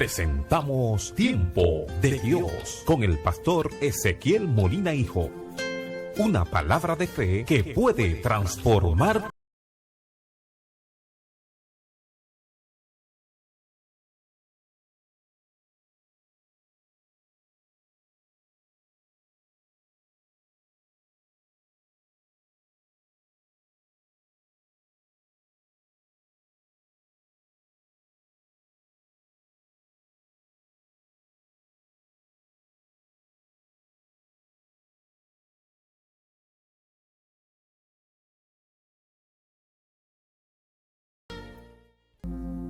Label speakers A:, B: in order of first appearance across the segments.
A: presentamos Tiempo de Dios con el pastor Ezequiel Molina Hijo. Una palabra de fe que puede transformar.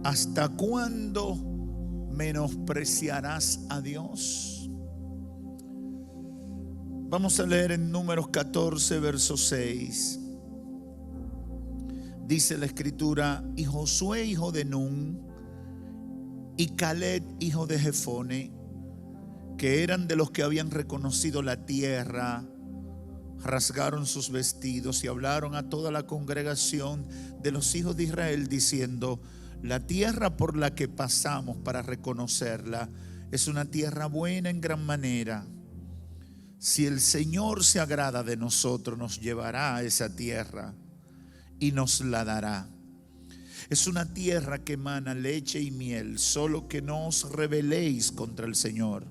B: ¿Hasta cuándo menospreciarás a Dios? Vamos a leer en Números 14, verso 6. Dice la escritura: y Josué, hijo de Nun, y Caleb, hijo de Jefone, que eran de los que habían reconocido la tierra, rasgaron sus vestidos y hablaron a toda la congregación de los hijos de Israel, diciendo: la tierra por la que pasamos para reconocerla es una tierra buena en gran manera. Si el Señor se agrada de nosotros, nos llevará a esa tierra y nos la dará. Es una tierra que emana leche y miel, solo que no os rebeléis contra el Señor,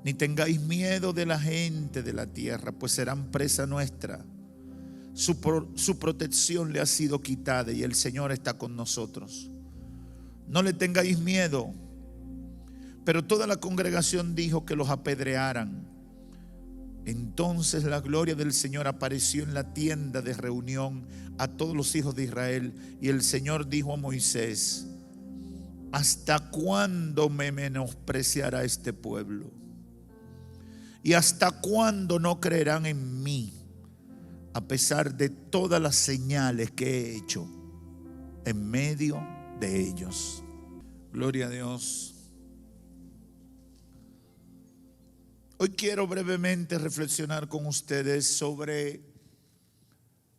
B: ni tengáis miedo de la gente de la tierra, pues serán presa nuestra. Su protección le ha sido quitada y el Señor está con nosotros. No le tengáis miedo. Pero toda la congregación dijo que los apedrearan. Entonces la gloria del Señor apareció en la tienda de reunión a todos los hijos de Israel, y el Señor dijo a Moisés: ¿hasta cuándo me menospreciará este pueblo? ¿Y hasta cuándo no creerán en mí, a pesar de todas las señales que he hecho en medio de ellos? Gloria a Dios. Hoy quiero brevemente reflexionar con ustedes sobre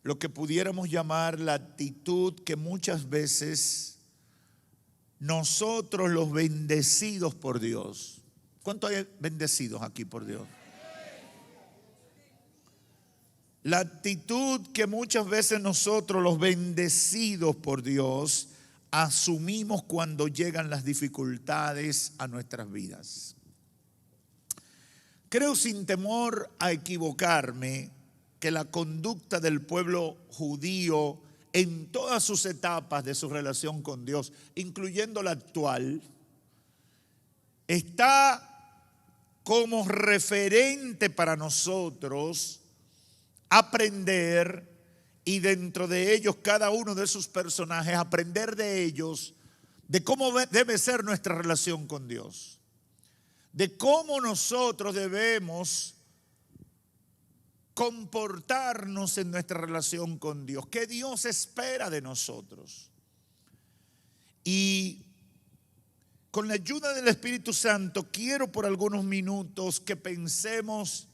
B: lo que pudiéramos llamar la actitud que muchas veces nosotros, los bendecidos por Dios. ¿Cuántos hay bendecidos aquí por Dios? La actitud que muchas veces nosotros, los bendecidos por Dios, asumimos cuando llegan las dificultades a nuestras vidas. Creo, sin temor a equivocarme, que la conducta del pueblo judío en todas sus etapas de su relación con Dios, incluyendo la actual, está como referente para nosotros aprender, y dentro de ellos cada uno de sus personajes, aprender de ellos de cómo debe ser nuestra relación con Dios, de cómo nosotros debemos comportarnos en nuestra relación con Dios, qué Dios espera de nosotros. Y con la ayuda del Espíritu Santo quiero por algunos minutos que pensemos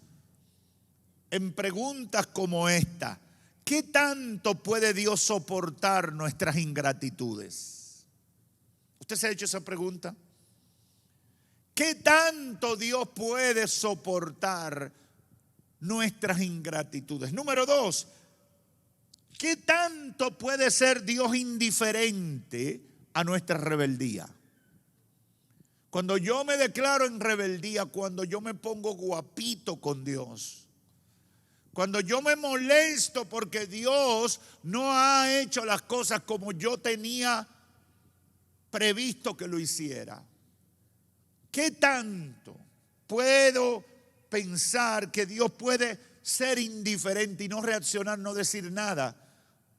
B: en preguntas como esta: ¿qué tanto puede Dios soportar nuestras ingratitudes? ¿Usted se ha hecho esa pregunta? ¿Qué tanto Dios puede soportar nuestras ingratitudes? Número 2, ¿qué tanto puede ser Dios indiferente a nuestra rebeldía? Cuando yo me declaro en rebeldía, cuando yo me pongo guapito con Dios, cuando yo me molesto porque Dios no ha hecho las cosas como yo tenía previsto que lo hiciera, ¿qué tanto puedo pensar que Dios puede ser indiferente y no reaccionar, no decir nada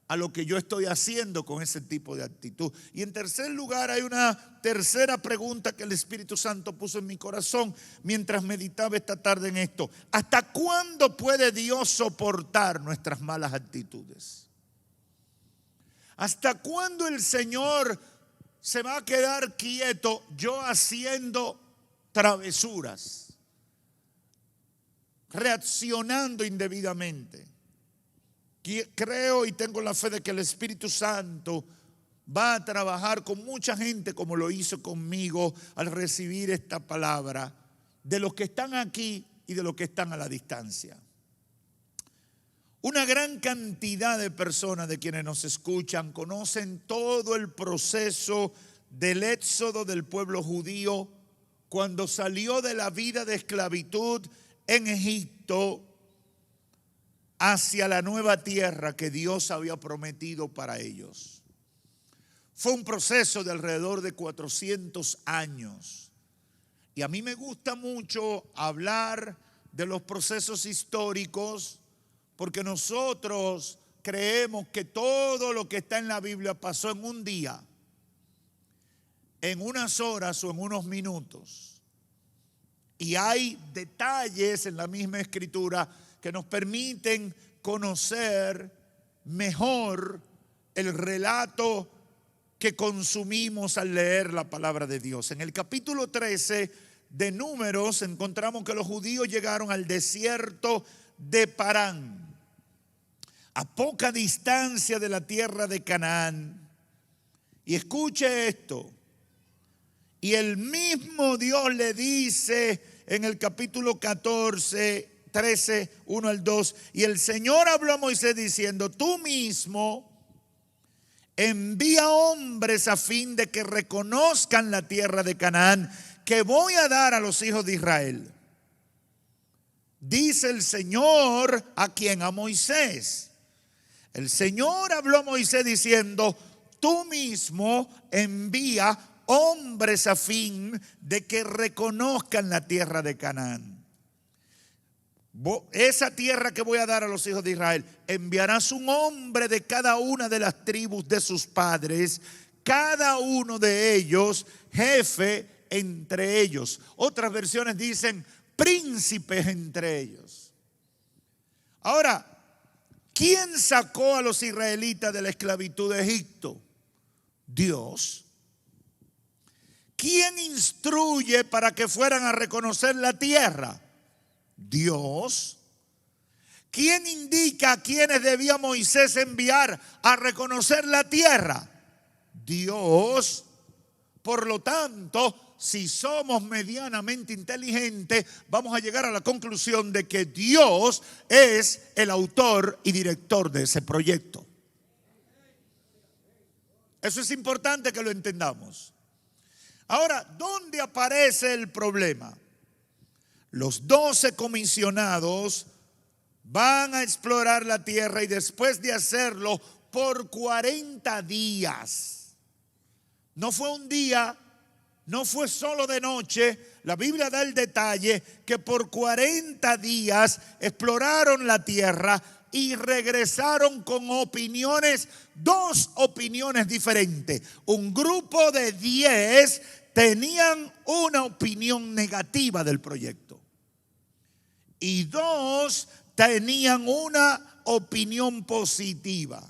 B: a lo que yo estoy haciendo con ese tipo de actitud? Y en tercer lugar, hay una tercera pregunta que el Espíritu Santo puso en mi corazón mientras meditaba esta tarde en esto: ¿hasta cuándo puede Dios soportar nuestras malas actitudes? ¿Hasta cuándo el Señor se va a quedar quieto yo haciendo travesuras, reaccionando indebidamente? Creo y tengo la fe de que el Espíritu Santo va a trabajar con mucha gente como lo hizo conmigo al recibir esta palabra, de los que están aquí y de los que están a la distancia. Una gran cantidad de personas de quienes nos escuchan conocen todo el proceso del éxodo del pueblo judío cuando salió de la vida de esclavitud en Egipto hacia la nueva tierra que Dios había prometido para ellos. Fue un proceso de alrededor de 400 años. Y a mí me gusta mucho hablar de los procesos históricos porque nosotros creemos que todo lo que está en la Biblia pasó en un día, en unas horas o en unos minutos. Y hay detalles en la misma escritura que nos permiten conocer mejor el relato que consumimos al leer la palabra de Dios. En el capítulo 13 de Números encontramos que los judíos llegaron al desierto de Parán, a poca distancia de la tierra de Canaán. Y escuche esto. Y el mismo Dios le dice en el capítulo 14, 13, 1 al 2, y el Señor habló a Moisés diciendo: tú mismo envía hombres a fin de que reconozcan la tierra de Canaán que voy a dar a los hijos de Israel. Dice el Señor a quien, a Moisés. El Señor habló a Moisés diciendo: tú mismo envía hombres a fin de que reconozcan la tierra de Canaán. Esa tierra que voy a dar a los hijos de Israel, enviarás un hombre de cada una de las tribus de sus padres, cada uno de ellos jefe entre ellos. Otras versiones dicen príncipes entre ellos. Ahora, ¿quién sacó a los israelitas de la esclavitud de Egipto? Dios. ¿Quién instruye para que fueran a reconocer la tierra? Dios. ¿Quién indica a quienes debía Moisés enviar a reconocer la tierra? Dios. Por lo tanto, si somos medianamente inteligentes, vamos a llegar a la conclusión de que Dios es el autor y director de ese proyecto. Eso es importante que lo entendamos. Ahora, ¿dónde aparece el problema? Los 12 comisionados van a explorar la tierra y después de hacerlo por 40 días. No fue un día, no fue solo de noche. La Biblia da el detalle que por 40 días exploraron la tierra y regresaron con opiniones, 2 opiniones diferentes. Un grupo de 10 tenían una opinión negativa del proyecto y 2 tenían una opinión positiva.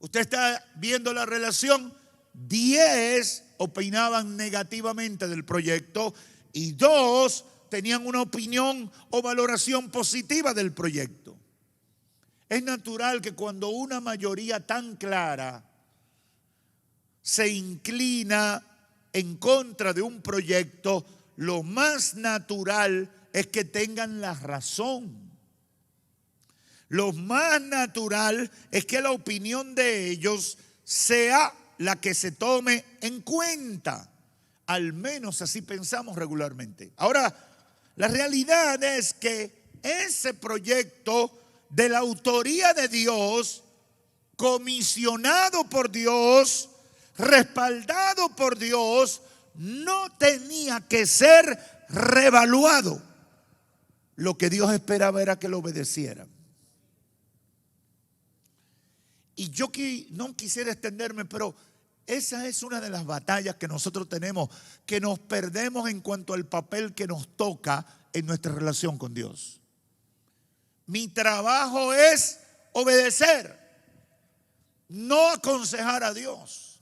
B: Usted está viendo la relación. 10 opinaban negativamente del proyecto y 2 tenían una opinión o valoración positiva del proyecto. Es natural que cuando una mayoría tan clara se inclina en contra de un proyecto, lo más natural es que tengan la razón. Lo más natural es que la opinión de ellos sea la que se tome en cuenta. Al menos así pensamos regularmente. Ahora, la realidad es que ese proyecto de la autoría de Dios, comisionado por Dios, respaldado por Dios, no tenía que ser reevaluado. Lo que Dios esperaba era que lo obedecieran. Y yo no quisiera extenderme, pero esa es una de las batallas que nosotros tenemos, que nos perdemos en cuanto al papel que nos toca en nuestra relación con Dios. Mi trabajo es obedecer, no aconsejar a Dios.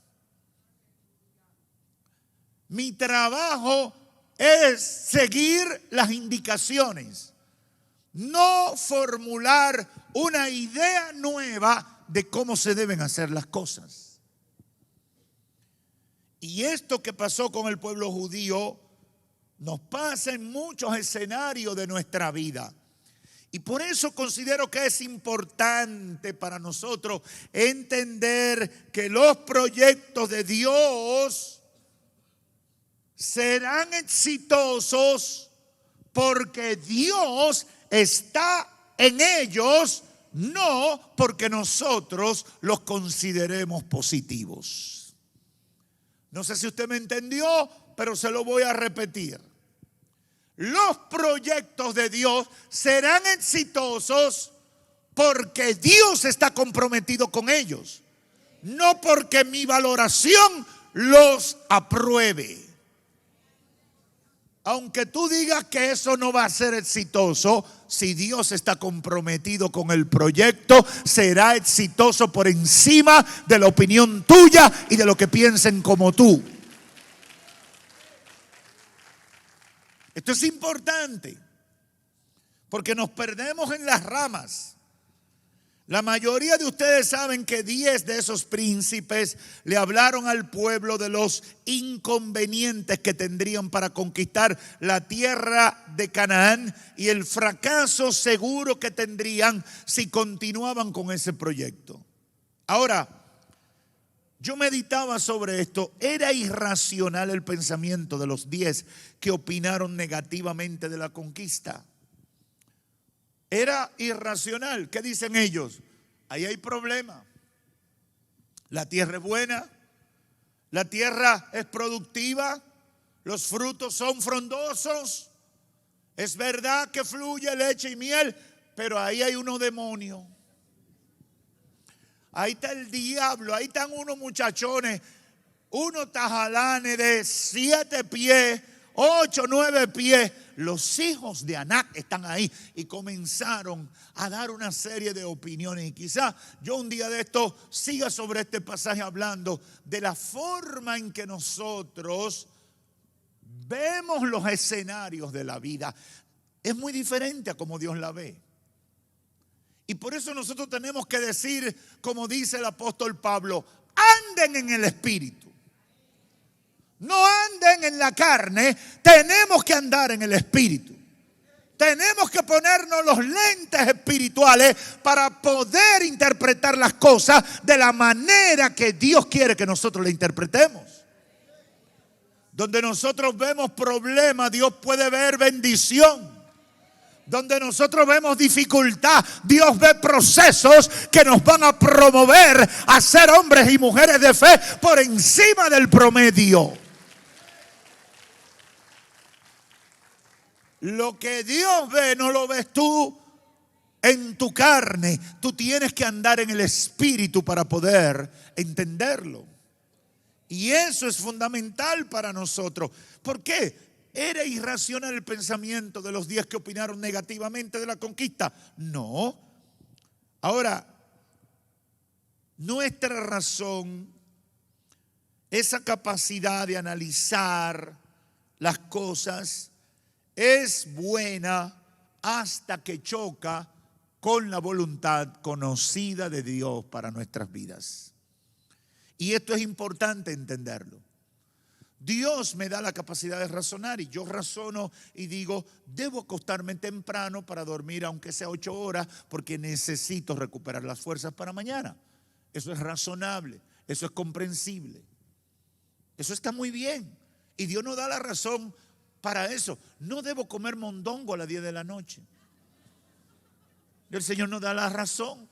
B: Mi trabajo es seguir las indicaciones, no formular una idea nueva de cómo se deben hacer las cosas. Y esto que pasó con el pueblo judío nos pasa en muchos escenarios de nuestra vida. Y por eso considero que es importante para nosotros entender que los proyectos de Dios serán exitosos porque Dios está en ellos, no porque nosotros los consideremos positivos. No sé si usted me entendió, pero se lo voy a repetir. Los proyectos de Dios serán exitosos porque Dios está comprometido con ellos, no porque mi valoración los apruebe. Aunque tú digas que eso no va a ser exitoso, si Dios está comprometido con el proyecto, será exitoso por encima de la opinión tuya y de lo que piensen como tú. Esto es importante porque nos perdemos en las ramas. La mayoría de ustedes saben que 10 de esos príncipes le hablaron al pueblo de los inconvenientes que tendrían para conquistar la tierra de Canaán y el fracaso seguro que tendrían si continuaban con ese proyecto. Ahora, yo meditaba sobre esto. Era irracional el pensamiento de los 10 que opinaron negativamente de la conquista. Era irracional. ¿Qué dicen ellos? Ahí hay problema. La tierra es buena, la tierra es productiva, los frutos son frondosos. Es verdad que fluye leche y miel, pero ahí hay unos demonios. Ahí está el diablo, ahí están unos muchachones, unos tajalanes de 7 pies, 8, 9 pies. Los hijos de Anac están ahí y comenzaron a dar una serie de opiniones. Y quizás yo un día de esto siga sobre este pasaje hablando de la forma en que nosotros vemos los escenarios de la vida. Es muy diferente a como Dios la ve. Y por eso nosotros tenemos que decir, como dice el apóstol Pablo, anden en el Espíritu. No anden en la carne, tenemos que andar en el Espíritu. Tenemos que ponernos los lentes espirituales para poder interpretar las cosas de la manera que Dios quiere que nosotros la interpretemos. Donde nosotros vemos problemas, Dios puede ver bendición. Donde nosotros vemos dificultad, Dios ve procesos que nos van a promover a ser hombres y mujeres de fe por encima del promedio. Lo que Dios ve no lo ves tú en tu carne. Tú tienes que andar en el Espíritu para poder entenderlo. Y eso es fundamental para nosotros. ¿Por qué? ¿Era irracional el pensamiento de los 10 que opinaron negativamente de la conquista? No. Ahora, nuestra razón, esa capacidad de analizar las cosas, es buena hasta que choca con la voluntad conocida de Dios para nuestras vidas. Y esto es importante entenderlo. Dios me da la capacidad de razonar y yo razono y digo, debo acostarme temprano para dormir aunque sea 8 horas porque necesito recuperar las fuerzas para mañana. Eso es razonable, eso es comprensible. Eso está muy bien y Dios nos da la razón para eso. No debo comer mondongo a las 10 de la noche. Y el Señor nos da la razón.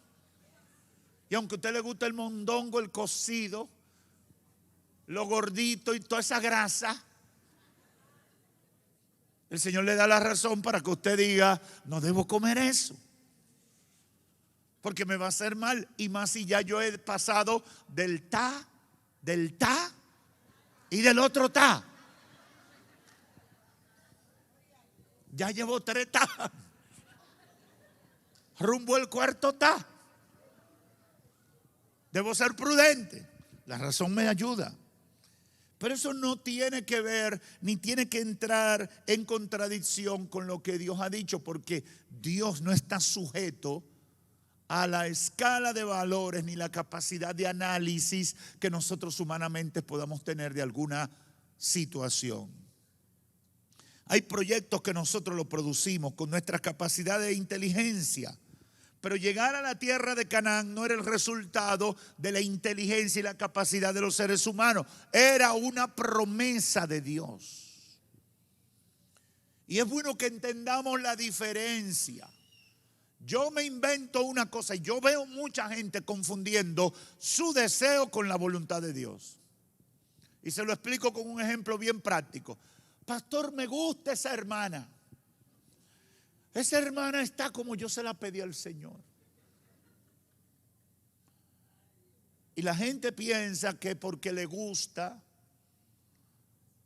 B: Y aunque a usted le gusta el mondongo, el cocido, lo gordito y toda esa grasa, el Señor le da la razón para que usted diga, no debo comer eso, porque me va a hacer mal. Y más si ya yo he pasado del ta y del otro ta. Ya llevo 3 ta, rumbo al 4º ta. Debo ser prudente. La razón me ayuda. Pero eso no tiene que ver, ni tiene que entrar en contradicción con lo que Dios ha dicho, porque Dios no está sujeto a la escala de valores ni la capacidad de análisis que nosotros humanamente podamos tener de alguna situación. Hay proyectos que nosotros los producimos con nuestra capacidad de inteligencia, pero llegar a la tierra de Canaán no era el resultado de la inteligencia y la capacidad de los seres humanos, era una promesa de Dios. Y es bueno que entendamos la diferencia. Yo me invento una cosa y yo veo mucha gente confundiendo su deseo con la voluntad de Dios. Y se lo explico con un ejemplo bien práctico. Pastor, me gusta esa hermana. Esa hermana está como yo se la pedí al Señor. Y la gente piensa que porque le gusta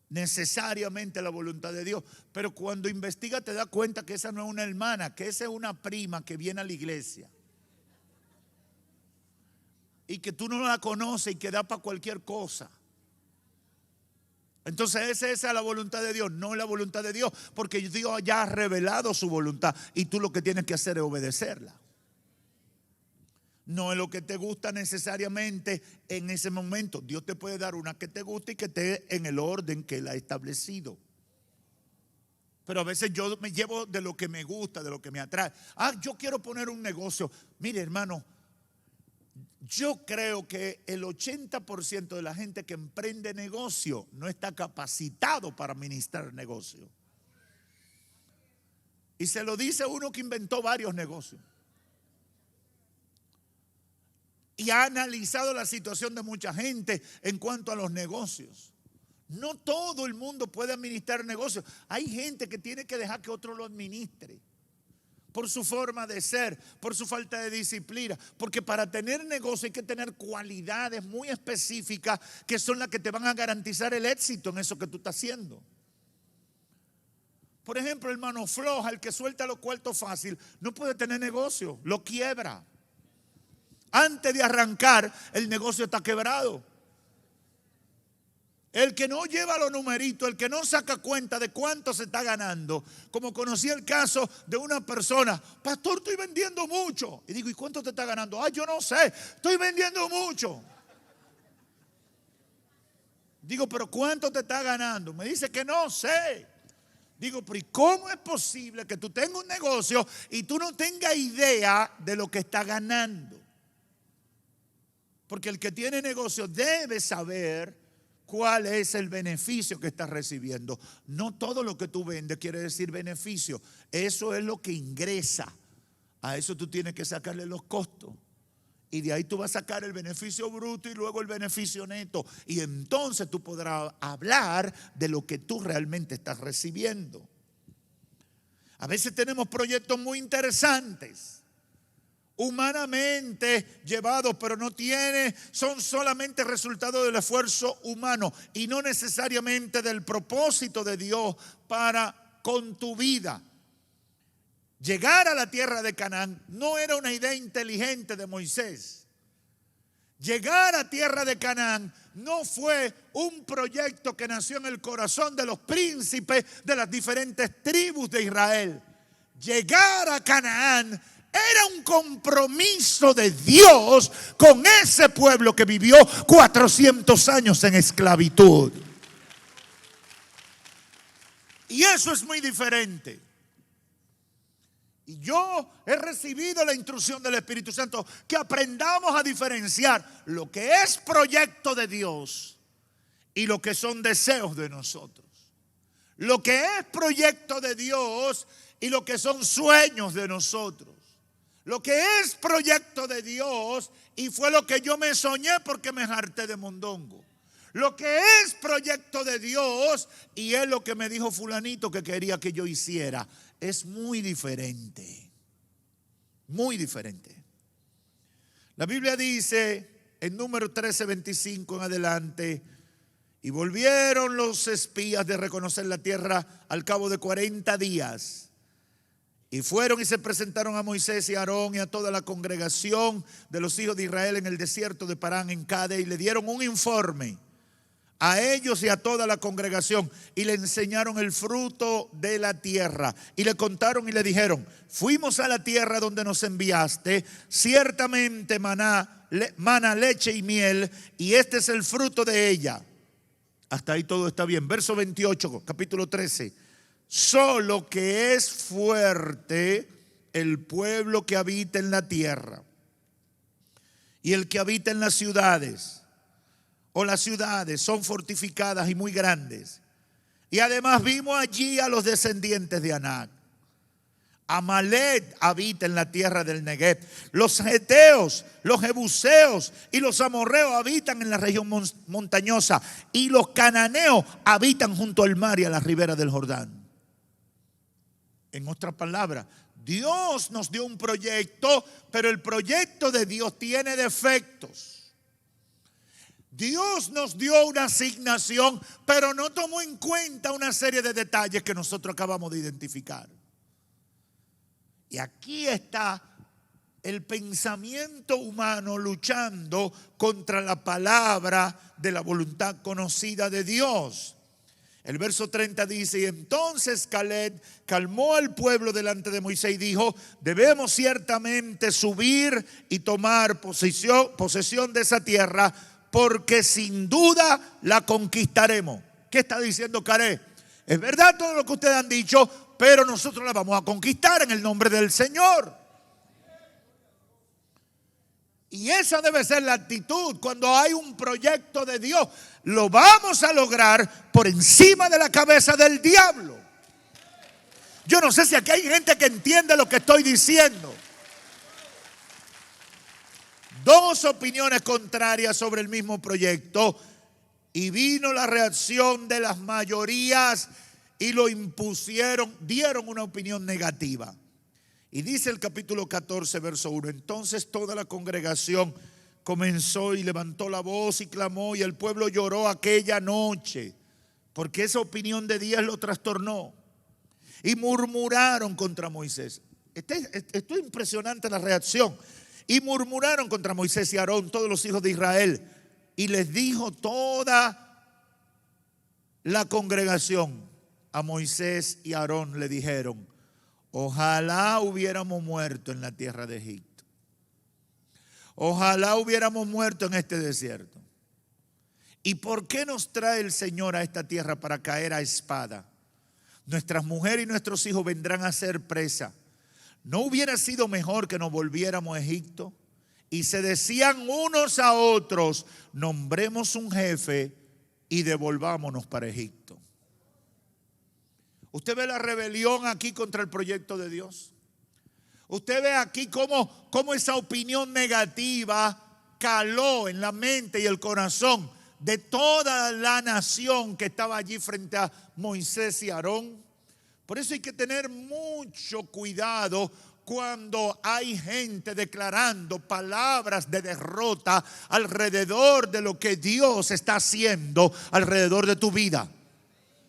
B: necesariamente la voluntad de Dios, pero cuando investiga te das cuenta que esa no es una hermana, que esa es una prima que viene a la iglesia y que tú no la conoces y que da para cualquier cosa. Entonces esa es la voluntad de Dios, no es la voluntad de Dios, porque Dios ya ha revelado su voluntad y tú lo que tienes que hacer es obedecerla. No es lo que te gusta necesariamente en ese momento. Dios te puede dar una que te guste y que esté en el orden que Él ha establecido. Pero a veces yo me llevo de lo que me gusta, de lo que me atrae. Yo quiero poner un negocio. Mire, hermano, yo creo que el 80% de la gente que emprende negocio no está capacitado para administrar negocio. Y se lo dice uno que inventó varios negocios. Y ha analizado la situación de mucha gente en cuanto a los negocios. No todo el mundo puede administrar negocios. Hay gente que tiene que dejar que otro lo administre. Por su forma de ser, por su falta de disciplina. Porque para tener negocio hay que tener cualidades muy específicas que son las que te van a garantizar el éxito en eso que tú estás haciendo. Por ejemplo, el mano floja, el que suelta los cuartos fácil, no puede tener negocio, lo quiebra. Antes de arrancar, el negocio está quebrado. El que no lleva los numeritos, el que no saca cuenta de cuánto se está ganando. Como conocí el caso de una persona, pastor, estoy vendiendo mucho. Y digo, ¿y cuánto te está ganando? Yo no sé, estoy vendiendo mucho. Digo, ¿pero cuánto te está ganando? Me dice que no sé. Digo, pero ¿y cómo es posible que tú tengas un negocio y tú no tengas idea de lo que está ganando? Porque el que tiene negocio debe saber cuál es el beneficio que está recibiendo. No todo lo que tú vendes quiere decir beneficio. Eso es lo que ingresa. A eso tú tienes que sacarle los costos. Y de ahí tú vas a sacar el beneficio bruto y luego el beneficio neto. Y entonces tú podrás hablar de lo que tú realmente estás recibiendo. A veces tenemos proyectos muy interesantes, humanamente llevados, pero son solamente resultado del esfuerzo humano y no necesariamente del propósito de Dios para con tu vida. Llegar a la tierra de Canaán no era una idea inteligente de Moisés. Llegar a tierra de Canaán no fue un proyecto que nació en el corazón de los príncipes de las diferentes tribus de Israel. Llegar a Canaán era un compromiso de Dios con ese pueblo que vivió 400 años en esclavitud. Y eso es muy diferente. Y yo he recibido la instrucción del Espíritu Santo que aprendamos a diferenciar lo que es proyecto de Dios y lo que son deseos de nosotros. Lo que es proyecto de Dios y lo que son sueños de nosotros. Lo que es proyecto de Dios y fue lo que yo me soñé porque me harté de mondongo. Lo que es proyecto de Dios y es lo que me dijo fulanito que quería que yo hiciera. Es muy diferente. Muy diferente. La Biblia dice en Número 13:25 en adelante: y volvieron los espías de reconocer la tierra al cabo de 40 días. Y fueron y se presentaron a Moisés y a Aarón y a toda la congregación de los hijos de Israel en el desierto de Parán en Cades y le dieron un informe a ellos y a toda la congregación, y le enseñaron el fruto de la tierra, y le contaron y le dijeron: fuimos a la tierra donde nos enviaste, ciertamente mana, leche y miel, y este es el fruto de ella. Hasta ahí todo está bien. Verso 28, capítulo 13. Solo que es fuerte el pueblo que habita en la tierra, y el que habita en las ciudades, o las ciudades son fortificadas y muy grandes. Y además vimos allí a los descendientes de Anac. Amalek habita en la tierra del Negev. Los heteos, los jebuseos y los amorreos habitan en la región montañosa. Y los cananeos habitan junto al mar y a la ribera del Jordán. En otras palabras, Dios nos dio un proyecto, pero el proyecto de Dios tiene defectos. Dios nos dio una asignación, pero no tomó en cuenta una serie de detalles que nosotros acabamos de identificar. Y aquí está el pensamiento humano luchando contra la palabra de la voluntad conocida de Dios. El verso 30 dice: y entonces Caleb calmó al pueblo delante de Moisés y dijo: debemos ciertamente subir y tomar posesión de esa tierra, porque sin duda la conquistaremos. ¿Qué está diciendo Caleb? Es verdad todo lo que ustedes han dicho, pero nosotros la vamos a conquistar en el nombre del Señor. Y esa debe ser la actitud cuando hay un proyecto de Dios. Lo vamos a lograr por encima de la cabeza del diablo. Yo no sé si aquí hay gente que entiende lo que estoy diciendo. Dos opiniones contrarias sobre el mismo proyecto, y vino la reacción de las mayorías y lo impusieron, dieron una opinión negativa. Y dice el capítulo 14, verso 1: entonces toda la congregación comenzó y levantó la voz y clamó, y el pueblo lloró aquella noche, porque esa opinión de Dios lo trastornó. Y murmuraron contra Moisés. Esto es impresionante la reacción. Y murmuraron contra Moisés y Aarón, todos los hijos de Israel. Y les dijo toda la congregación a Moisés y Aarón, le dijeron: ojalá hubiéramos muerto en la tierra de Egipto. Ojalá hubiéramos muerto en este desierto. ¿Y por qué nos trae el Señor a esta tierra para caer a espada? Nuestras mujeres y nuestros hijos vendrán a ser presa. ¿No hubiera sido mejor que nos volviéramos a Egipto? Y se decían unos a otros: nombremos un jefe y devolvámonos para Egipto. Usted ve la rebelión aquí contra el proyecto de Dios. Usted ve aquí cómo esa opinión negativa caló en la mente y el corazón de toda la nación que estaba allí frente a Moisés y Aarón. Por eso hay que tener mucho cuidado cuando hay gente declarando palabras de derrota alrededor de lo que Dios está haciendo alrededor de tu vida.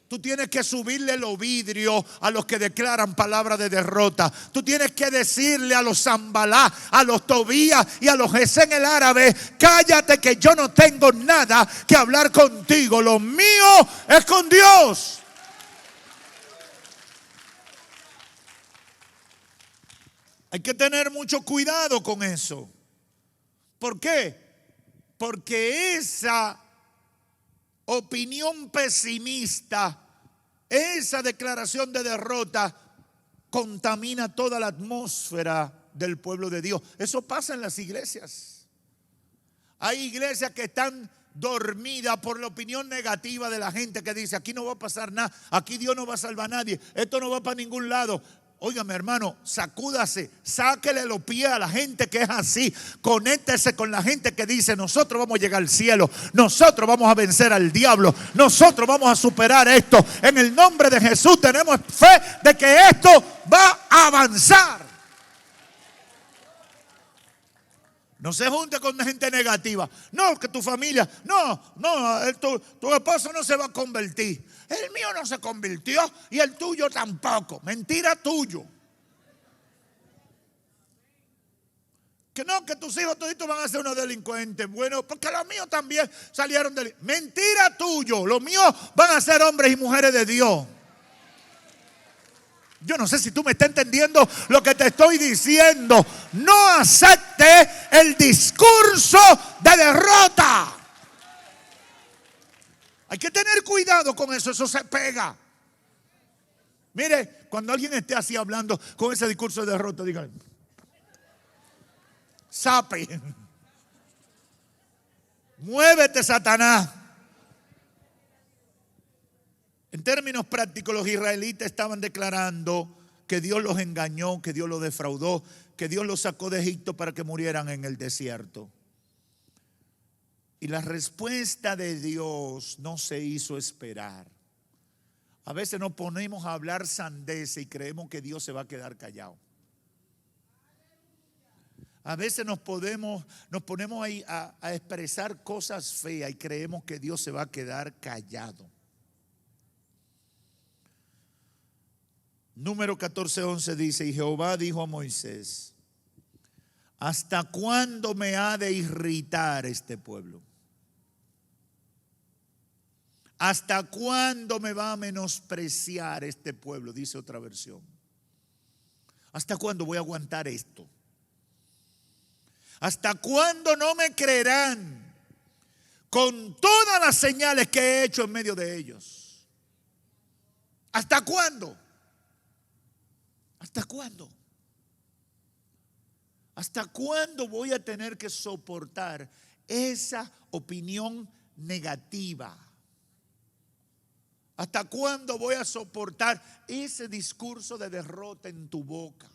B: Tú tienes que subirle los vidrios a los que declaran palabras de derrota. Tú tienes que decirle a los Zambalá, a los Tobías y a los Gesén el árabe: cállate, que yo no tengo nada que hablar contigo. Lo mío es con Dios. Hay que tener mucho cuidado con eso. ¿Por qué? Porque esa opinión pesimista, esa declaración de derrota, contamina toda la atmósfera del pueblo de Dios. Eso pasa en las iglesias. Hay iglesias que están dormidas por la opinión negativa de la gente que dice: aquí no va a pasar nada, aquí Dios no va a salvar a nadie, esto no va para ningún lado. Óigame, hermano, sacúdase, sáquele los pies a la gente que es así. Conéctese con la gente que dice: nosotros vamos a llegar al cielo, nosotros vamos a vencer al diablo, nosotros vamos a superar esto. En el nombre de Jesús tenemos fe de que esto va a avanzar. No se junte con gente negativa. No, que tu familia, tu esposo no se va a convertir. El mío no se convirtió y el tuyo tampoco. Mentira tuyo. Que no, que tus hijos toditos van a ser unos delincuentes. Bueno, porque los míos también salieron delincuentes. Mentira tuyo. Los míos van a ser hombres y mujeres de Dios. Yo no sé si tú me estás entendiendo lo que te estoy diciendo. No acepte el discurso de derrota. Hay que tener cuidado con eso, eso se pega. Mire, cuando alguien esté así hablando con ese discurso de derrota, dígale: sape. Muévete, Satanás. En términos prácticos, los israelitas estaban declarando que Dios los engañó, que Dios los defraudó, que Dios los sacó de Egipto para que murieran en el desierto. Y la respuesta de Dios no se hizo esperar. A veces nos ponemos a hablar sandeces y creemos que Dios se va a quedar callado. A veces nos ponemos ahí a expresar cosas feas y creemos que Dios se va a quedar callado. Número 14:11 dice: y Jehová dijo a Moisés: ¿hasta cuándo me ha de irritar este pueblo? ¿Hasta cuándo me va a menospreciar este pueblo? Dice otra versión. ¿Hasta cuándo voy a aguantar esto? ¿Hasta cuándo no me creerán con todas las señales que he hecho en medio de ellos? ¿Hasta cuándo? ¿Hasta cuándo? ¿Hasta cuándo voy a tener que soportar esa opinión negativa? ¿Hasta cuándo voy a soportar ese discurso de derrota en tu boca?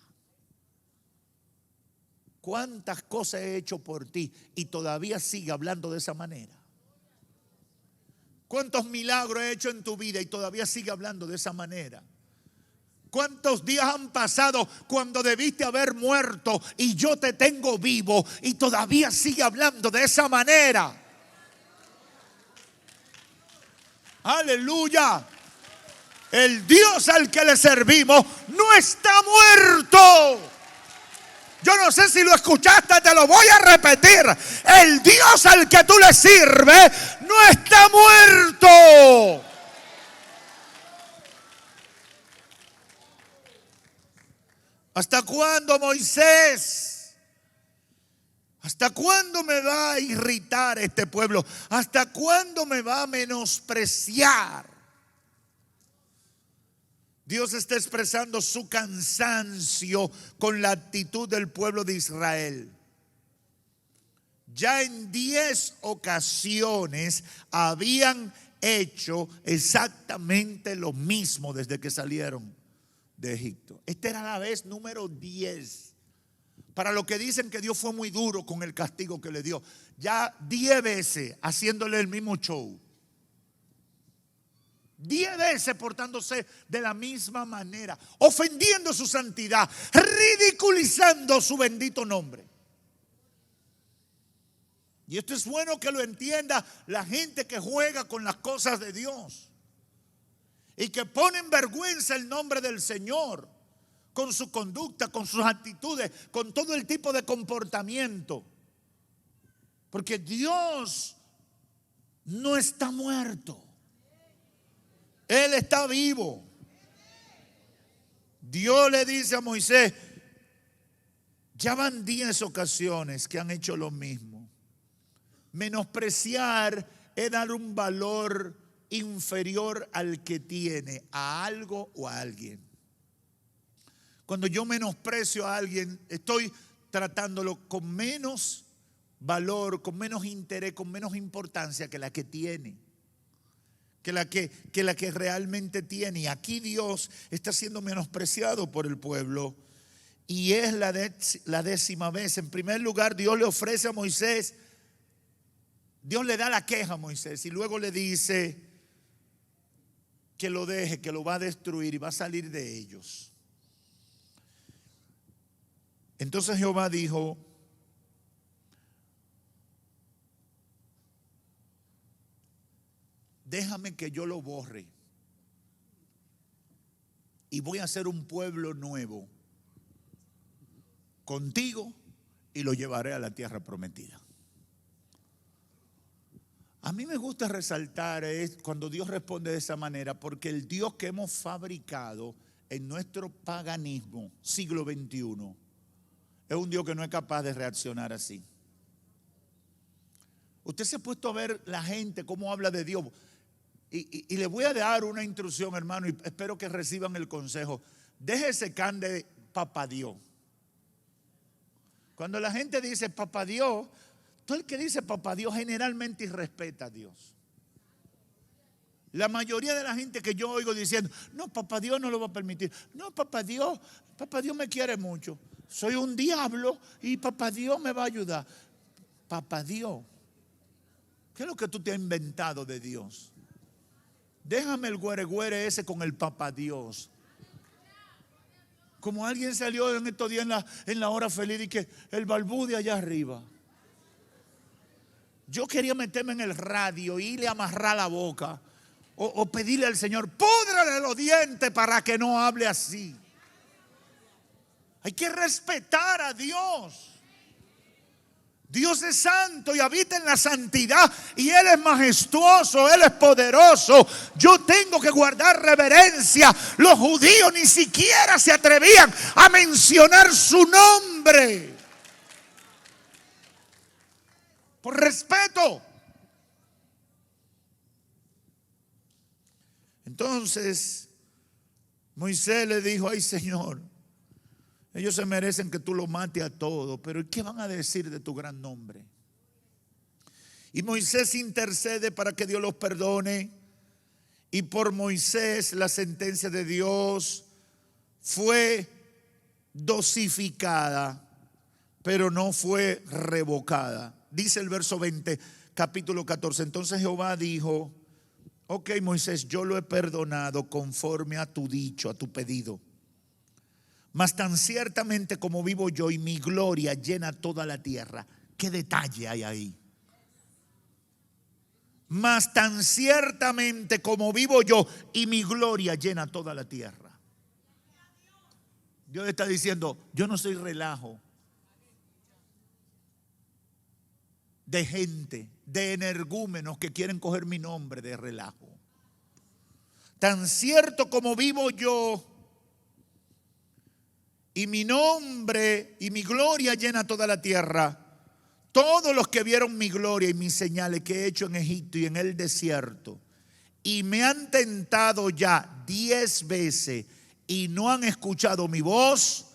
B: ¿Cuántas cosas he hecho por ti y todavía sigue hablando de esa manera? ¿Cuántos milagros he hecho en tu vida y todavía sigue hablando de esa manera? ¿Cuántos días han pasado cuando debiste haber muerto y yo te tengo vivo y todavía sigue hablando de esa manera? Aleluya. El Dios al que le servimos no está muerto. Yo no sé si lo escuchaste, te lo voy a repetir. El Dios al que tú le sirves no está muerto. ¿Hasta cuándo, Moisés? ¿Hasta cuándo me va a irritar este pueblo? ¿Hasta cuándo me va a menospreciar? Dios está expresando su cansancio con la actitud del pueblo de Israel. Ya en 10 ocasiones habían hecho exactamente lo mismo desde que salieron de Egipto. Esta era la vez número 10. Para los que dicen que Dios fue muy duro con el castigo que le dio, ya 10 veces haciéndole el mismo show. 10 veces portándose de la misma manera, ofendiendo su santidad, ridiculizando su bendito nombre. Y esto es bueno que lo entienda la gente que juega con las cosas de Dios y que pone en vergüenza el nombre del Señor con su conducta, con sus actitudes, con todo el tipo de comportamiento. Porque Dios no está muerto. Él está vivo. Dios le dice a Moisés: ya van 10 ocasiones que han hecho lo mismo. Menospreciar es dar un valor inferior al que tiene, a algo o a alguien. Cuando yo menosprecio a alguien, estoy tratándolo con menos valor, con menos interés, con menos importancia que la que tiene. Que la que realmente tiene. Y aquí Dios está siendo menospreciado por el pueblo. Y es la 10ª vez. En primer lugar, Dios le ofrece a Moisés, Dios le da la queja a Moisés y luego le dice que lo deje, que lo va a destruir y va a salir de ellos. Entonces Jehová dijo: déjame que yo lo borre y voy a hacer un pueblo nuevo contigo y lo llevaré a la tierra prometida. A mí me gusta resaltar cuando Dios responde de esa manera, porque el Dios que hemos fabricado en nuestro paganismo, siglo XXI, es un Dios que no es capaz de reaccionar así. Usted se ha puesto a ver la gente cómo habla de Dios. Y le voy a dar una instrucción, hermano, y espero que reciban el consejo. Déjese can de papá Dios. Cuando la gente dice papá Dios, todo el que dice papá Dios generalmente irrespeta a Dios. La mayoría de la gente que yo oigo diciendo, no, papá Dios no lo va a permitir. No, papá Dios me quiere mucho. Soy un diablo y papá Dios me va a ayudar. Papá Dios, ¿qué es lo que tú te has inventado de Dios? Déjame el güere ese con el papá Dios. Como alguien salió en estos días en la hora feliz y que el balbú de allá arriba. Yo quería meterme en el radio y le amarrar la boca o pedirle al Señor, púdrale los dientes para que no hable así. Hay que respetar a Dios. Dios es santo y habita en la santidad y Él es majestuoso, Él es poderoso. Yo tengo que guardar reverencia. Los judíos ni siquiera se atrevían a mencionar su nombre. Por respeto. Entonces, Moisés le dijo, ay Señor, ellos se merecen que tú los mates a todos, pero ¿qué van a decir de tu gran nombre? Y Moisés intercede para que Dios los perdone. Y por Moisés la sentencia de Dios fue dosificada, pero no fue revocada. Dice el verso 20, capítulo 14. Entonces Jehová dijo, ok Moisés, yo lo he perdonado conforme a tu dicho, a tu pedido. Mas tan ciertamente como vivo yo y mi gloria llena toda la tierra. ¿Qué detalle hay ahí? Mas tan ciertamente como vivo yo y mi gloria llena toda la tierra. Dios está diciendo, yo no soy relajo de gente, de energúmenos que quieren coger mi nombre de relajo. Tan cierto como vivo yo y mi nombre y mi gloria llena toda la tierra. Todos los que vieron mi gloria y mis señales que he hecho en Egipto y en el desierto y me han tentado ya 10 veces y no han escuchado mi voz,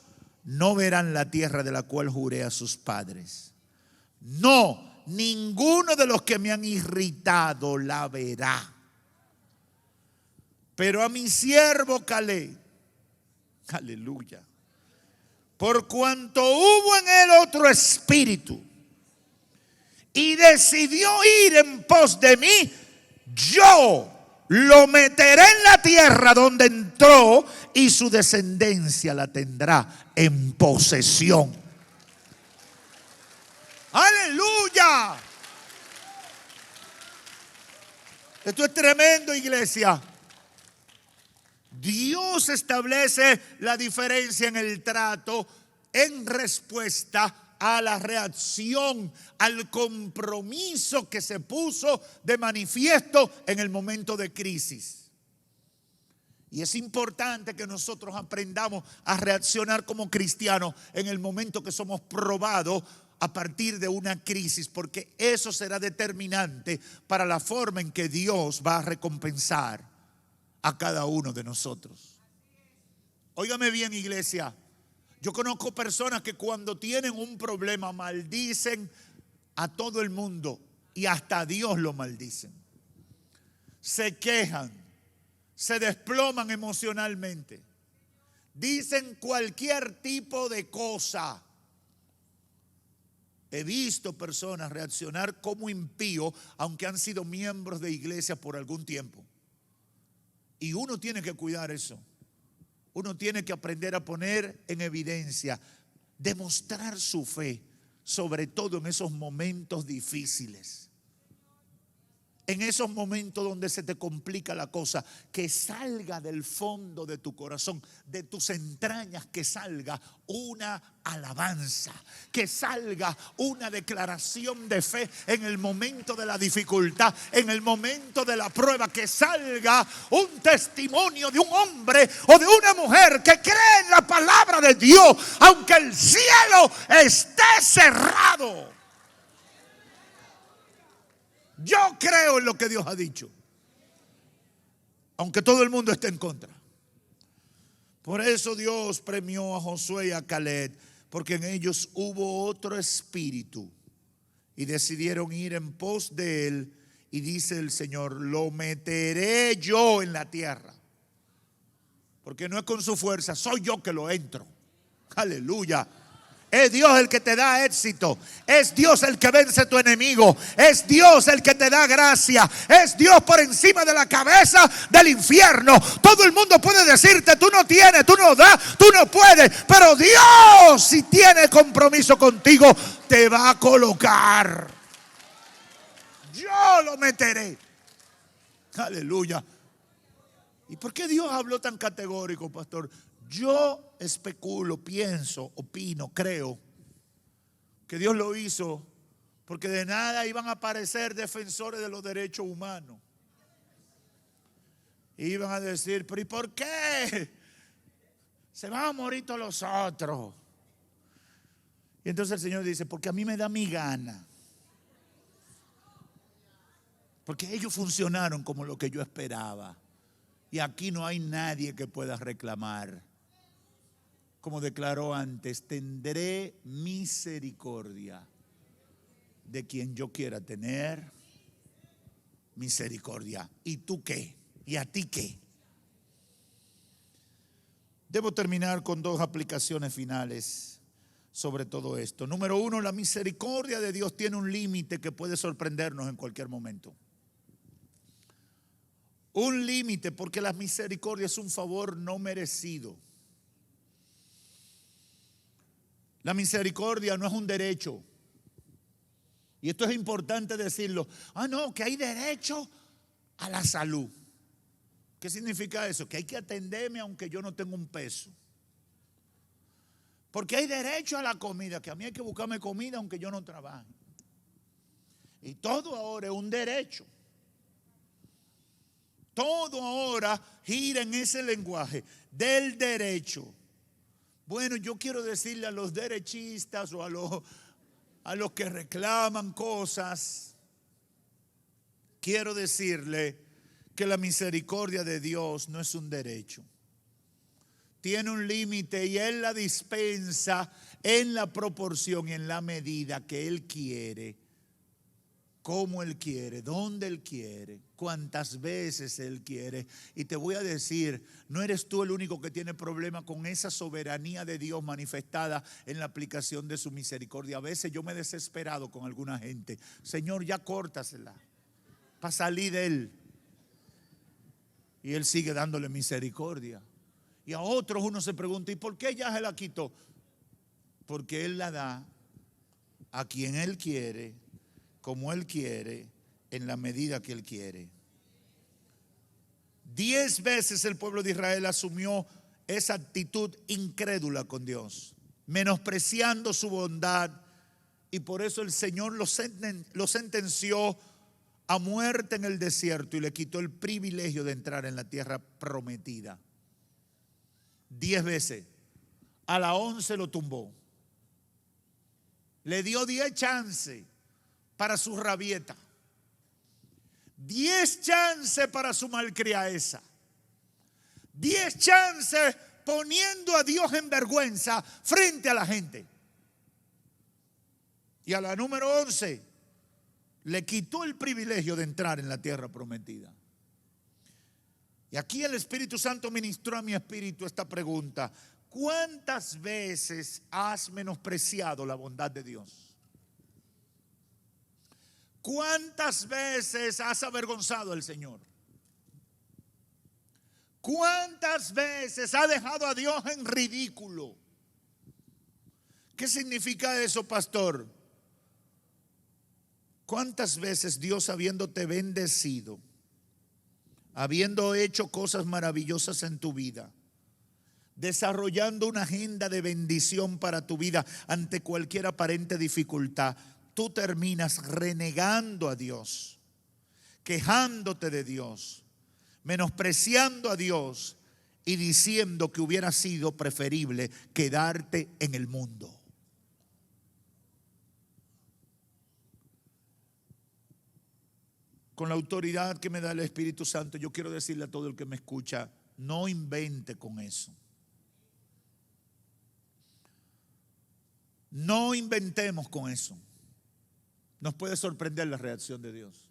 B: no verán la tierra de la cual juré a sus padres. No, ninguno de los que me han irritado la verá. Pero a mi siervo Caleb, aleluya, por cuanto hubo en él otro espíritu y decidió ir en pos de mí, yo lo meteré en la tierra donde entró y su descendencia la tendrá en posesión. ¡Aleluya! Esto es tremendo, iglesia. Dios establece la diferencia en el trato en respuesta a la reacción, al compromiso que se puso de manifiesto en el momento de crisis. Y es importante que nosotros aprendamos a reaccionar como cristianos en el momento que somos probados a partir de una crisis, porque eso será determinante para la forma en que Dios va a recompensar a cada uno de nosotros. Óigame bien, iglesia. Yo conozco personas que cuando tienen un problema maldicen a todo el mundo y hasta a Dios lo maldicen. Se quejan, se desploman emocionalmente, dicen cualquier tipo de cosa. He visto personas reaccionar como impíos, aunque han sido miembros de iglesia por algún tiempo. Y uno tiene que cuidar eso. Uno tiene que aprender a poner en evidencia, demostrar su fe, sobre todo en esos momentos difíciles. en esos momentos donde se te complica la cosa, que salga del fondo de tu corazón, de tus entrañas, que salga una alabanza, que salga una declaración de fe en el momento de la dificultad, en el momento de la prueba, que salga un testimonio de un hombre o de una mujer que cree en la palabra de Dios, aunque el cielo esté cerrado. Yo creo en lo que Dios ha dicho, aunque todo el mundo esté en contra. Por eso Dios premió a Josué y a Caleb, porque en ellos hubo otro espíritu y decidieron ir en pos de él. Y dice el Señor: lo meteré yo en la tierra, porque no es con su fuerza, soy yo que lo entro. Aleluya. Es Dios el que te da éxito. Es Dios el que vence a tu enemigo. Es Dios el que te da gracia. Es Dios por encima de la cabeza del infierno. Todo el mundo puede decirte: tú no tienes, tú no das, tú no puedes. Pero Dios, si tiene compromiso contigo, te va a colocar. Yo lo meteré. Aleluya. ¿Y por qué Dios habló tan categórico, pastor? Yo especulo, pienso, opino, creo que Dios lo hizo porque de nada iban a aparecer defensores de los derechos humanos. Iban a decir: pero ¿y por qué se van a morir todos los otros? Y entonces el Señor dice: porque a mí me da mi gana. Porque ellos funcionaron como lo que yo esperaba. Y aquí no hay nadie que pueda reclamar. Como declaró antes: tendré misericordia de quien yo quiera tener misericordia. ¿Y tú qué? ¿Y a ti qué? Debo terminar con dos aplicaciones finales sobre todo esto. Número uno, la misericordia de Dios tiene un límite que puede sorprendernos en cualquier momento. Un límite, porque la misericordia es un favor no merecido. La misericordia no es un derecho. Y esto es importante decirlo. No, que hay derecho a la salud. ¿Qué significa eso? Que hay que atenderme aunque yo no tenga un peso. Porque hay derecho a la comida, que a mí hay que buscarme comida aunque yo no trabaje. Y todo ahora es un derecho. Todo ahora gira en ese lenguaje del derecho. Bueno, yo quiero decirle a los derechistas o a los que reclaman cosas, quiero decirle que la misericordia de Dios no es un derecho. Tiene un límite y Él la dispensa en la proporción y en la medida que Él quiere. Cómo Él quiere, dónde Él quiere, cuántas veces Él quiere. Y te voy a decir, no eres tú el único que tiene problema con esa soberanía de Dios manifestada en la aplicación de su misericordia. A veces yo me he desesperado con alguna gente. Señor, ya córtasela para salir de Él. Y Él sigue dándole misericordia. Y a otros uno se pregunta: ¿y por qué ya se la quitó? Porque Él la da a quien Él quiere, como Él quiere, en la medida que Él quiere. 10 veces el pueblo de Israel asumió esa actitud incrédula con Dios, menospreciando su bondad, y por eso el Señor lo sentenció a muerte en el desierto y le quitó el privilegio de entrar en la tierra prometida. 10 veces. A la 11 lo tumbó. Le dio 10 chances para su rabieta, 10 chances para su malcriadeza, 10 chances poniendo a Dios en vergüenza frente a la gente. Y a la número 11 le quitó el privilegio de entrar en la tierra prometida. Y aquí el Espíritu Santo ministró a mi espíritu esta pregunta: ¿cuántas veces has menospreciado la bondad de Dios? ¿Cuántas veces has avergonzado al Señor? ¿Cuántas veces has dejado a Dios en ridículo? ¿Qué significa eso, pastor? ¿Cuántas veces Dios, habiéndote bendecido, habiendo hecho cosas maravillosas en tu vida, desarrollando una agenda de bendición para tu vida ante cualquier aparente dificultad, tú terminas renegando a Dios, quejándote de Dios, menospreciando a Dios y diciendo que hubiera sido preferible quedarte en el mundo? Con la autoridad que me da el Espíritu Santo, yo quiero decirle a todo el que me escucha, no invente con eso. No inventemos con eso. Nos puede sorprender la reacción de Dios.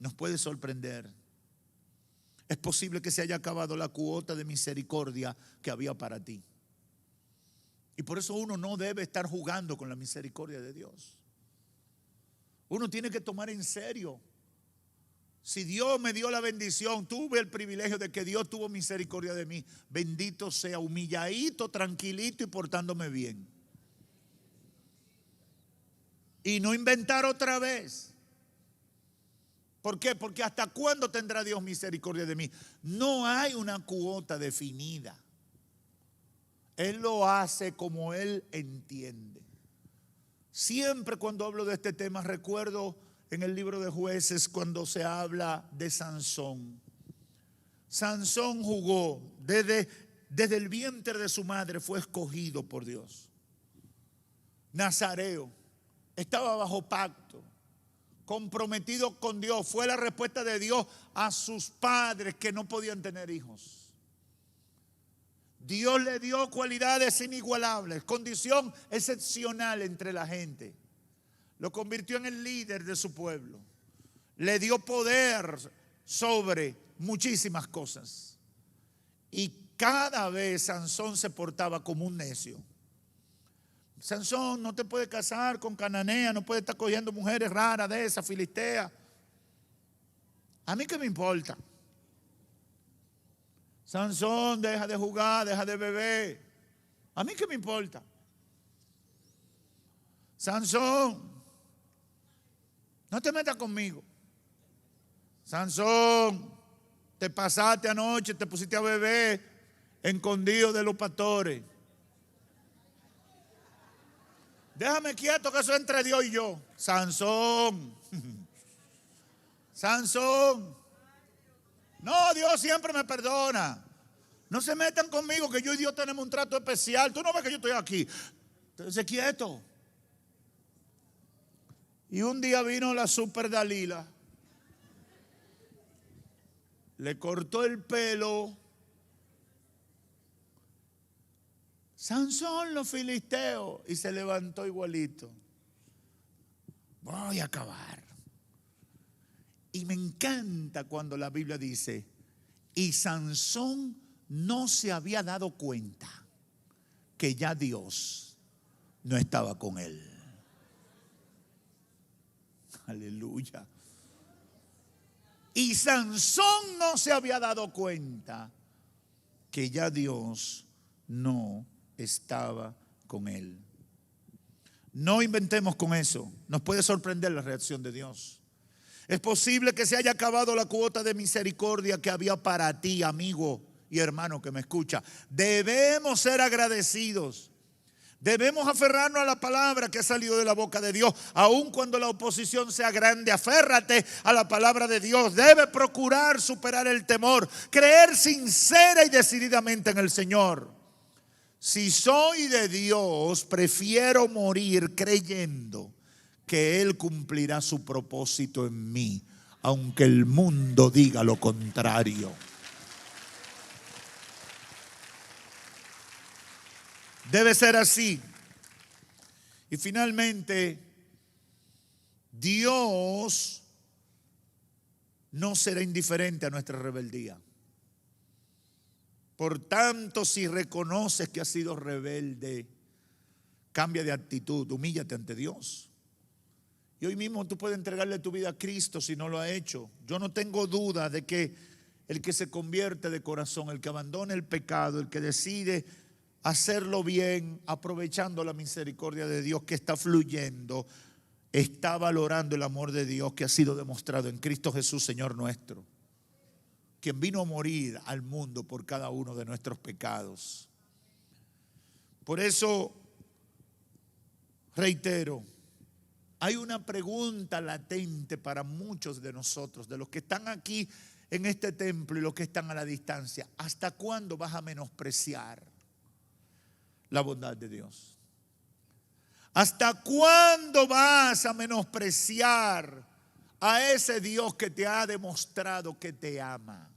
B: Nos puede sorprender. Es posible que se haya acabado la cuota de misericordia que había para ti. Y por eso uno no debe estar jugando con la misericordia de Dios. Uno tiene que tomar en serio. Si Dios me dio la bendición, tuve el privilegio de que Dios tuvo misericordia de mí, bendito sea, humilladito, tranquilito y portándome bien. Y no inventar otra vez. ¿Por qué? Porque ¿hasta cuándo tendrá Dios misericordia de mí? No hay una cuota definida. Él lo hace como Él entiende. Siempre cuando hablo de este tema recuerdo en el libro de Jueces cuando se habla de Sansón. Sansón jugó desde el vientre de su madre, fue escogido por Dios. Nazareo, estaba bajo pacto, comprometido con Dios. Fue la respuesta de Dios a sus padres que no podían tener hijos. Dios le dio cualidades inigualables, condición excepcional entre la gente. Lo convirtió en el líder de su pueblo. Le dio poder sobre muchísimas cosas. Y cada vez Sansón se portaba como un necio. Sansón, no te puedes casar con cananea, no puedes estar cogiendo mujeres raras de esas, filisteas. ¿A mí qué me importa? Sansón, deja de jugar, deja de beber. ¿A mí qué me importa? Sansón, no te metas conmigo. Sansón, te pasaste anoche, te pusiste a beber escondido de los pastores. Déjame quieto que eso es entre Dios y yo. Sansón. Sansón. No, Dios siempre me perdona. No se metan conmigo que yo y Dios tenemos un trato especial. Tú no ves que yo estoy aquí. Entonces quieto. Y un día vino la super Dalila. Le cortó el pelo. Sansón, los filisteos. Y se levantó igualito. Voy a acabar. Y me encanta cuando la Biblia dice, y Sansón no se había dado cuenta que ya Dios no estaba con él. Aleluya. Y Sansón no se había dado cuenta que ya Dios no estaba con él. No inventemos con eso. Nos puede sorprender la reacción de Dios. Es posible que se haya acabado la cuota de misericordia que había para ti, amigo y hermano que me escucha. Debemos ser agradecidos. Debemos aferrarnos a la palabra que ha salido de la boca de Dios. Aun cuando la oposición sea grande, aférrate a la palabra de Dios. Debe procurar superar el temor. Creer sincera y decididamente en el Señor. Si soy de Dios, prefiero morir creyendo que Él cumplirá su propósito en mí, aunque el mundo diga lo contrario. Debe ser así. Y finalmente, Dios no será indiferente a nuestra rebeldía. Por tanto, si reconoces que has sido rebelde, cambia de actitud, humíllate ante Dios. Y hoy mismo tú puedes entregarle tu vida a Cristo si no lo ha hecho. Yo no tengo duda de que el que se convierte de corazón, el que abandona el pecado, el que decide hacerlo bien, aprovechando la misericordia de Dios que está fluyendo, está valorando el amor de Dios que ha sido demostrado en Cristo Jesús, Señor nuestro, quien vino a morir al mundo por cada uno de nuestros pecados. Por eso, reitero, hay una pregunta latente para muchos de nosotros, de los que están aquí en este templo y los que están a la distancia. ¿Hasta cuándo vas a menospreciar la bondad de Dios? ¿Hasta cuándo vas a menospreciar a ese Dios que te ha demostrado que te ama?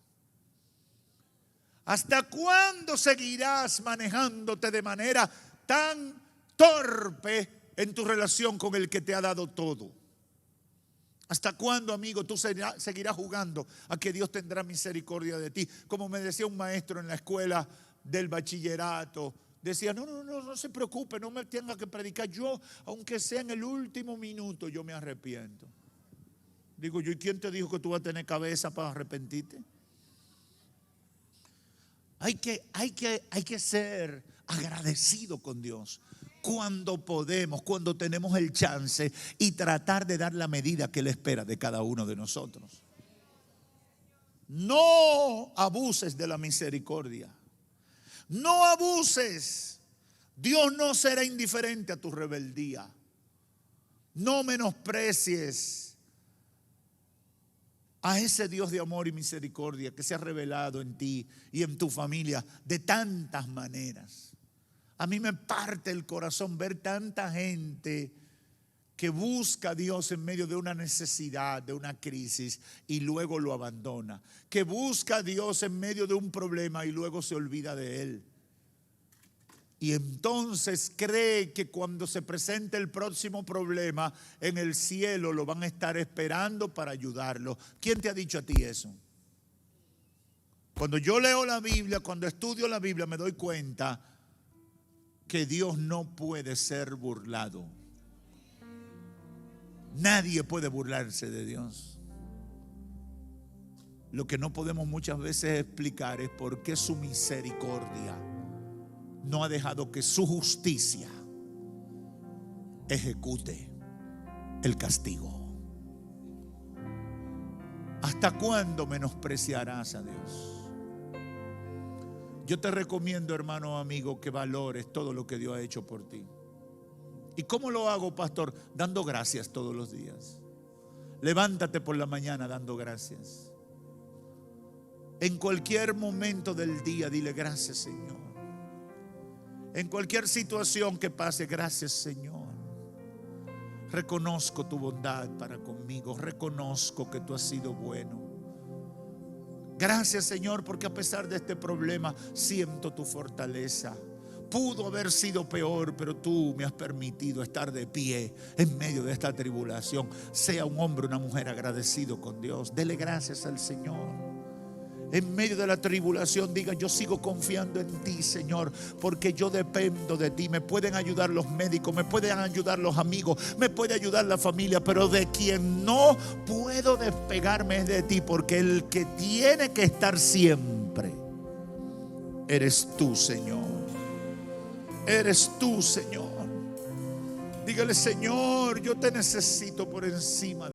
B: ¿Hasta cuándo seguirás manejándote de manera tan torpe en tu relación con el que te ha dado todo? ¿Hasta cuándo, amigo, tú seguirás jugando a que Dios tendrá misericordia de ti? Como me decía un maestro en la escuela del bachillerato, decía, no se preocupe, no me tenga que predicar. Yo, aunque sea en el último minuto, yo me arrepiento. Digo yo, ¿y quién te dijo que tú vas a tener cabeza para arrepentirte? Hay que ser agradecido con Dios cuando podemos, cuando tenemos el chance, y tratar de dar la medida que Él espera de cada uno de nosotros. No abuses de la misericordia. No abuses. Dios no será indiferente a tu rebeldía. No menosprecies a ese Dios de amor y misericordia que se ha revelado en ti y en tu familia de tantas maneras. A mí me parte el corazón ver tanta gente que busca a Dios en medio de una necesidad, de una crisis, y luego lo abandona. Que busca a Dios en medio de un problema y luego se olvida de Él. Y entonces cree que cuando se presente el próximo problema en el cielo lo van a estar esperando para ayudarlo. ¿Quién te ha dicho a ti eso? Cuando yo leo la Biblia, cuando estudio la Biblia, me doy cuenta que Dios no puede ser burlado. Nadie puede burlarse de Dios. Lo que no podemos muchas veces explicar es por qué su misericordia no ha dejado que su justicia ejecute el castigo. ¿Hasta cuándo menospreciarás a Dios? Yo te recomiendo, hermano, amigo, que valores todo lo que Dios ha hecho por ti. ¿Y cómo lo hago, pastor? Dando gracias todos los días. Levántate por la mañana dando gracias. En cualquier momento del día dile gracias, Señor. En cualquier situación que pase, gracias, Señor. Reconozco tu bondad para conmigo. Reconozco que tú has sido bueno. Gracias, Señor, porque a pesar de este problema siento tu fortaleza. Pudo haber sido peor, pero tú me has permitido estar de pie en medio de esta tribulación. Sea un hombre o una mujer agradecido con Dios. Dele gracias al Señor. En medio de la tribulación diga, yo sigo confiando en ti, Señor, porque yo dependo de ti. Me pueden ayudar los médicos, me pueden ayudar los amigos, me puede ayudar la familia, pero de quien no puedo despegarme es de ti, porque el que tiene que estar siempre eres tú, Señor. Eres tú, Señor. Dígale, Señor, yo te necesito por encima de